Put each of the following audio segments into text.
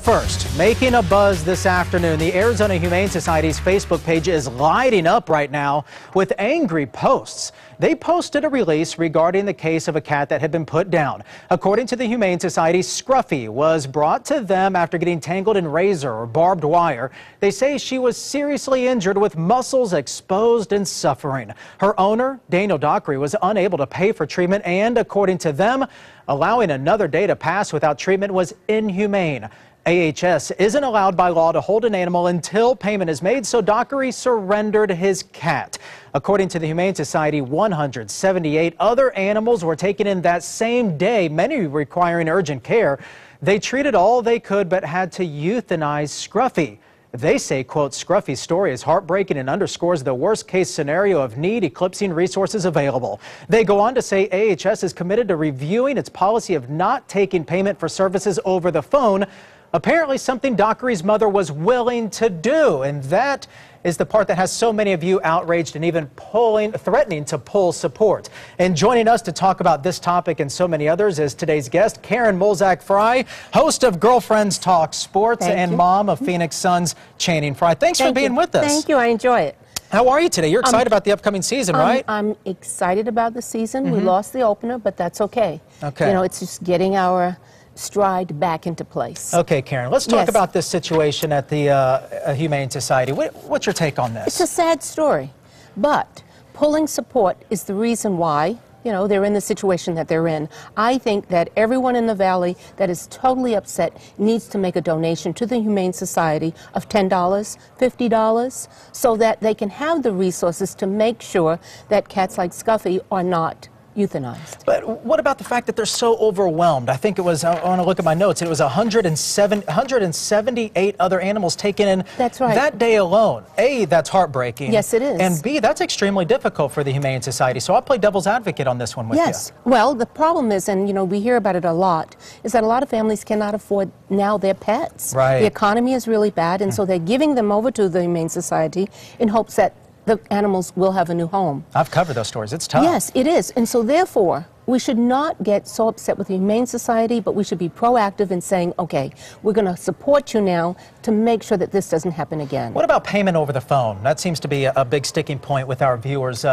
First, making a buzz this afternoon, the Arizona Humane Society's Facebook page is lighting up right now with angry posts. They posted a release regarding the case of a cat that had been put down. According to the Humane Society, Scruffy was brought to them after getting tangled in razor or barbed wire. They say she was seriously injured with muscles exposed and suffering. Her owner, Daniel Dockery, was unable to pay for treatment, and according to them, allowing another day to pass without treatment was inhumane. AHS isn't allowed by law to hold an animal until payment is made, so Dockery surrendered his cat. According to the Humane Society, 178 other animals were taken in that same day, many requiring urgent care. They treated all they could but had to euthanize Scruffy. They say, quote, Scruffy's story is heartbreaking and underscores the worst-case scenario of need eclipsing resources available. They go on to say AHS is committed to reviewing its policy of not taking payment for services over the phone, apparently something Dockery's mother was willing to do, and that is the part that has so many of you outraged and even threatening to pull support. And joining us to talk about this topic and so many others is today's guest, Karen Molzak-Fry, host of Girlfriends Talk Sports and mom of Phoenix Suns Channing Frye. Thanks for being with us. Thank you. I enjoy it. How are you today? You're excited about the upcoming season, right? I'm excited about the season. We lost the opener, but that's okay. You know, it's just getting our stride back into place. Okay, Karen, let's talk about this situation at the Humane Society. What's your take on this? It's a sad story, but pulling support is the reason why, you know, they're in the situation that they're in. I think that everyone in the Valley that is totally upset needs to make a donation to the Humane Society of $10, $50, so that they can have the resources to make sure that cats like Scruffy are not euthanized. But what about the fact that they're so overwhelmed? I think it was, I want to look at my notes, it was 178 other animals taken in that day alone. A, that's heartbreaking. Yes, it is. And B, that's extremely difficult for the Humane Society. So I'll play devil's advocate on this one with you. Yes. Well, the problem is, and you know, we hear about it a lot, is that a lot of families cannot afford now their pets. Right. The economy is really bad, and so they're giving them over to the Humane Society in hopes that the animals will have a new home. I've covered those stories. It's tough. Yes, it is. And so therefore, we should not get so upset with the Humane Society, but we should be proactive in saying, okay, we're going to support you now to make sure that this doesn't happen again. What about payment over the phone? That seems to be a big sticking point with our viewers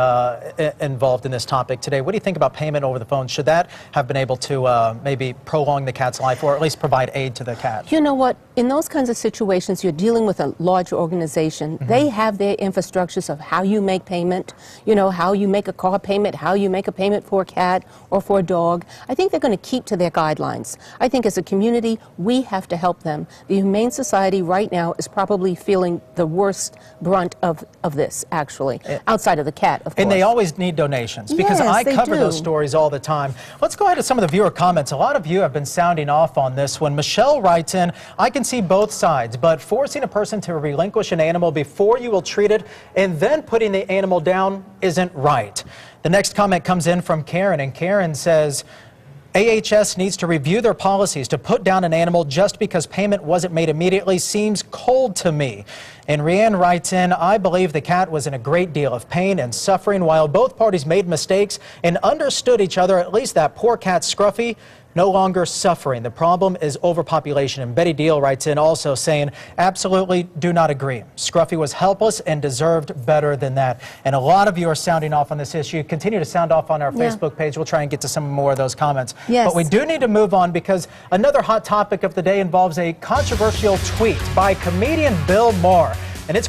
involved in this topic today. What do you think about payment over the phone? Should that have been able to maybe prolong the cat's life or at least provide aid to the cat? You know what? In those kinds of situations, you're dealing with a large organization. They have their infrastructures of how you make payment, you know, how you make a car payment, how you make a payment for a cat or for a dog. I think they're going to keep to their guidelines. I think as a community, we have to help them. The Humane Society right now is probably feeling the worst brunt of this, actually, outside of the cat, of course. And they always need donations, because I cover those stories all the time. Let's go ahead to some of the viewer comments. A lot of you have been sounding off on this one. Michelle writes in, I can see both sides, but forcing a person to relinquish an animal before you will treat it and then putting the animal down isn't right. The next comment comes in from Karen, and Karen says, AHS needs to review their policies. To put down an animal just because payment wasn't made immediately seems cold to me. And Rianne writes in, I believe the cat was in a great deal of pain and suffering. While both parties made mistakes and understood each other, at least that poor cat Scruffy no longer suffering. The problem is overpopulation. And Betty Deal writes in also saying, absolutely do not agree. Scruffy was helpless and deserved better than that. And a lot of you are sounding off on this issue. Continue to sound off on our Facebook page. We'll try and get to some more of those comments. But we do need to move on, because another hot topic of the day involves a controversial tweet by comedian Bill Maher. And it's